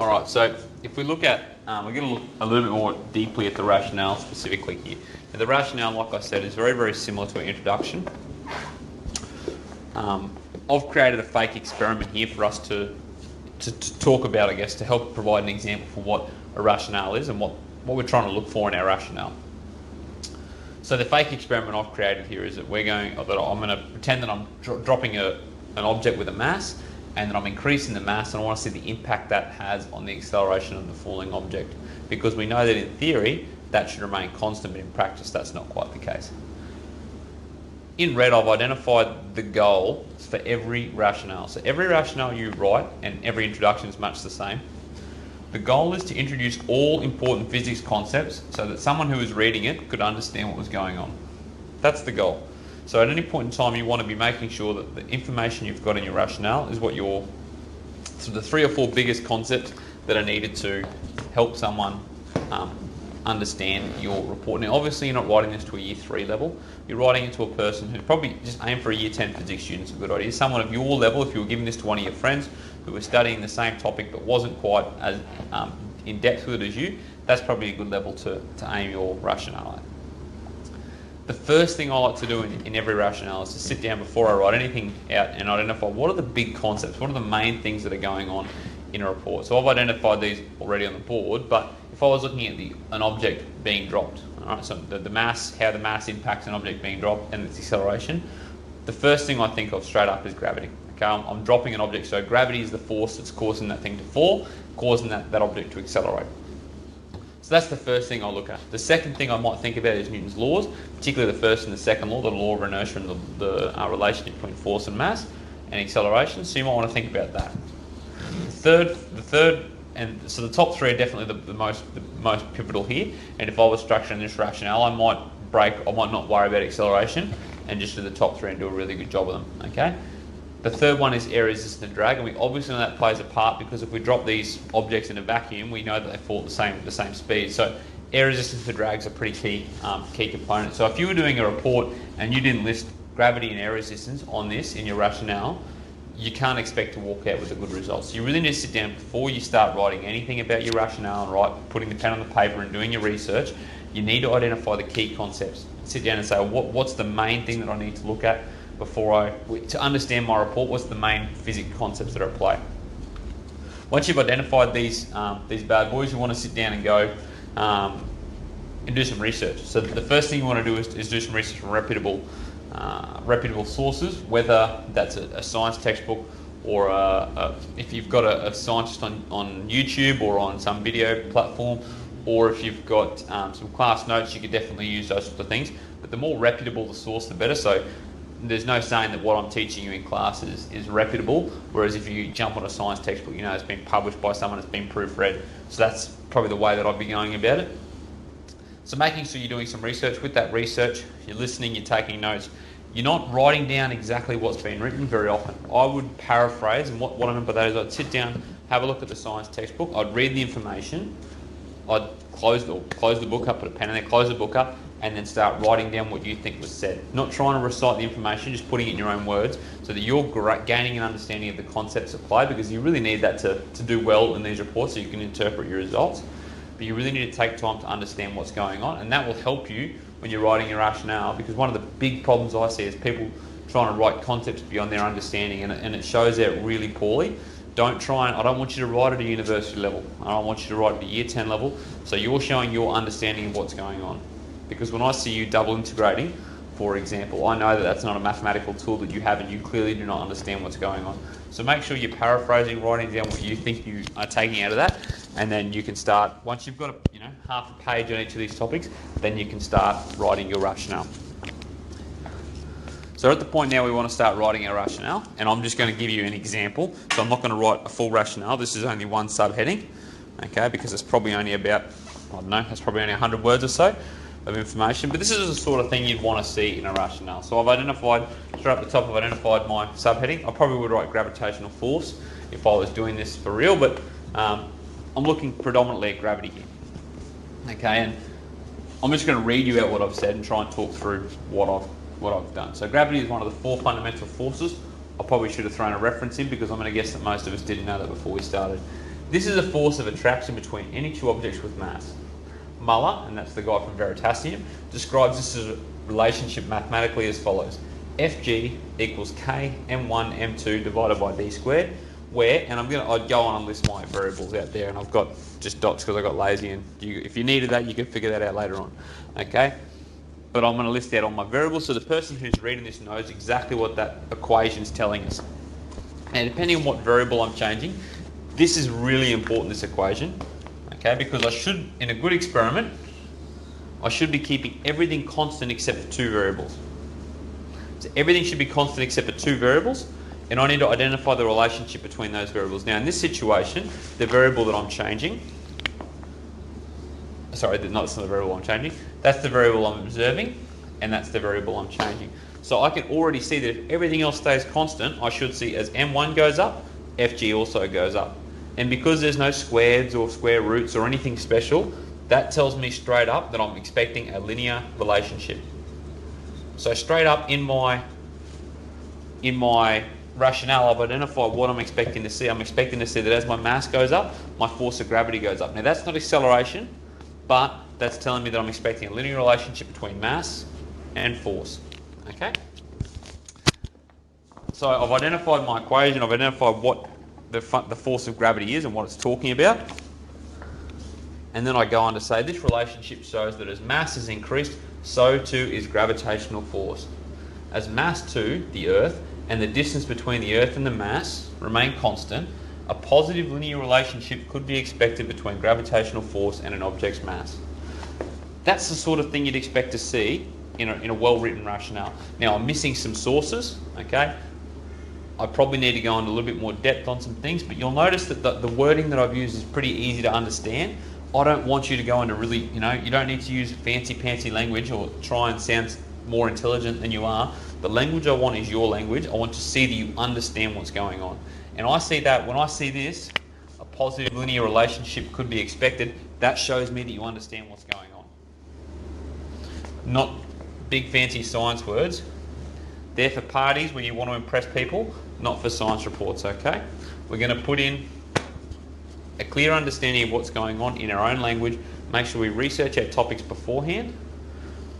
All right, so if we look at, we're going to look a little bit more deeply at the rationale specifically here. Now, the rationale, like I said, is very, very similar to our introduction. I've created a fake experiment here for us to talk about, I guess, to help provide an example for what a rationale is and what we're trying to look for in our rationale. So the fake experiment I've created here is that I'm going to pretend that I'm dropping an object with a mass, and that I'm increasing the mass, and I want to see the impact that has on the acceleration of the falling object. Because we know that in theory, that should remain constant, but in practice, that's not quite the case. In red, I've identified the goal for every rationale. So every rationale you write, and every introduction is much the same. The goal is to introduce all important physics concepts so that someone who is reading it could understand what was going on. That's the goal. So at any point in time, you want to be making sure that the information you've got in your rationale is what the 3 or 4 biggest concepts that are needed to help someone understand your report. Now, obviously, you're not writing this to a year 3 level. You're writing it to a person who probably just aim for a year 10 physics student. It's a good idea. Someone of your level, if you were giving this to one of your friends who was studying the same topic but wasn't quite as in depth with it as you, that's probably a good level to aim your rationale at. The first thing I like to do in every rationale is to sit down before I write anything out and identify what are the big concepts, what are the main things that are going on in a report. So I've identified these already on the board, but if I was looking at an object being dropped, all right, so the mass, how the mass impacts an object being dropped and its acceleration, the first thing I think of straight up is gravity. Okay, I'm dropping an object, so gravity is the force that's causing that thing to fall, causing that object to accelerate. So that's the first thing I'll look at. The second thing I might think about is Newton's laws, particularly the first and the second law, the law of inertia and the relationship between force and mass and acceleration. So you might want to think about that. The third, and so the top 3 are definitely the most pivotal here. And if I was structuring this rationale, I might not worry about acceleration and just do the top 3 and do a really good job of them. Okay. The third one is air resistant drag, and we obviously know that plays a part because if we drop these objects in a vacuum, we know that they fall at the same speed. So air resistance to drag is a pretty key component. So if you were doing a report and you didn't list gravity and air resistance on this in your rationale, you can't expect to walk out with a good result. So you really need to sit down before you start writing anything about your rationale and putting the pen on the paper and doing your research. You need to identify the key concepts. Sit down and say, what's the main thing that I need to look at to understand my report? What's the main physics concepts that are at play? Once you've identified these bad boys, you want to sit down and go and do some research. So the first thing you want to do is do some research from reputable sources, whether that's a science textbook or if you've got a scientist on YouTube or on some video platform, or if you've got some class notes, you could definitely use those sorts of things. But the more reputable the source, the better. So there's no saying that what I'm teaching you in class is reputable, whereas if you jump on a science textbook, you know it's been published by someone, it's been proofread. So that's probably the way that I'd be going about it. So making sure you're doing some research. With that research, you're listening, you're taking notes. You're not writing down exactly what's been written very often. I would paraphrase, and what I mean by that is I'd sit down, have a look at the science textbook, I'd read the information, I'd close the book up, put a pen in there, close the book up, and then start writing down what you think was said. Not trying to recite the information, just putting it in your own words so that you're gaining an understanding of the concepts at play, because you really need that to do well in these reports so you can interpret your results. But you really need to take time to understand what's going on, and that will help you when you're writing your rationale, because one of the big problems I see is people trying to write concepts beyond their understanding, and it shows out really poorly. I don't want you to write at a university level. I don't want you to write at a year 10 level. So you're showing your understanding of what's going on. Because when I see you double integrating, for example, I know that that's not a mathematical tool that you have and you clearly do not understand what's going on. So make sure you're paraphrasing, writing down what you think you are taking out of that, and then you can start, once you've got half a page on each of these topics, then you can start writing your rationale. So at the point now we want to start writing our rationale, and I'm just going to give you an example. So I'm not going to write a full rationale. This is only one subheading, okay, because it's probably only about, it's probably only 100 words or so of information, but this is the sort of thing you'd want to see in a rationale. So I've identified, straight up the top, I've identified my subheading. I probably would write gravitational force if I was doing this for real, but I'm looking predominantly at gravity here. Okay, and I'm just going to read you out what I've said and try and talk through what I've done. So gravity is one of the 4 fundamental forces. I probably should have thrown a reference in because I'm going to guess that most of us didn't know that before we started. This is a force of attraction between any two objects with mass. Muller, and that's the guy from Veritasium, describes this as a relationship mathematically as follows. Fg equals k m1 m2 divided by d squared, where, and I'd go on and list my variables out there, and I've got just dots because I got lazy, and if you needed that, you could figure that out later on, okay? But I'm going to list out all my variables so the person who's reading this knows exactly what that equation's telling us. And depending on what variable I'm changing, this is really important, this equation, okay? Because I should, in a good experiment, I should be keeping everything constant except for two variables. So everything should be constant except for two variables, and I need to identify the relationship between those variables. Now in this situation, the variable that I'm changing, sorry, that's not the variable I'm changing, that's the variable I'm observing, and that's the variable I'm changing. So I can already see that if everything else stays constant, I should see as m1 goes up, Fg also goes up. And because there's no squares or square roots or anything special, that tells me straight up that I'm expecting a linear relationship. So straight up in my rationale, I've identified what I'm expecting to see. I'm expecting to see that as my mass goes up, my force of gravity goes up. Now that's not acceleration, but that's telling me that I'm expecting a linear relationship between mass and force. Okay? So I've identified my equation, I've identified what the force of gravity is and what it's talking about. And then I go on to say this relationship shows that as mass is increased, so too is gravitational force. As mass 2, the Earth, and the distance between the Earth and the mass remain constant, a positive linear relationship could be expected between gravitational force and an object's mass. That's the sort of thing you'd expect to see in a well-written rationale. Now, I'm missing some sources, okay? I probably need to go into a little bit more depth on some things, but you'll notice that the wording that I've used is pretty easy to understand. I don't want you to go into really, you don't need to use fancy language or try and sound more intelligent than you are. The language I want is your language. I want to see that you understand what's going on. And I see that when I see this, a positive linear relationship could be expected. That shows me that you understand what's going on. Not big fancy science words. They're for parties where you want to impress people, not for science reports, okay? We're going to put in a clear understanding of what's going on in our own language. Make sure we research our topics beforehand.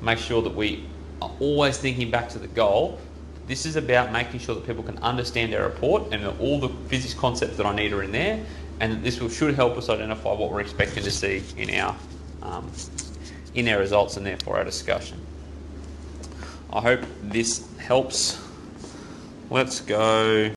Make sure that we are always thinking back to the goal. This is about making sure that people can understand our report and that all the physics concepts that I need are in there, and that this should help us identify what we're expecting to see in our results and therefore our discussion. I hope this helps. Let's go.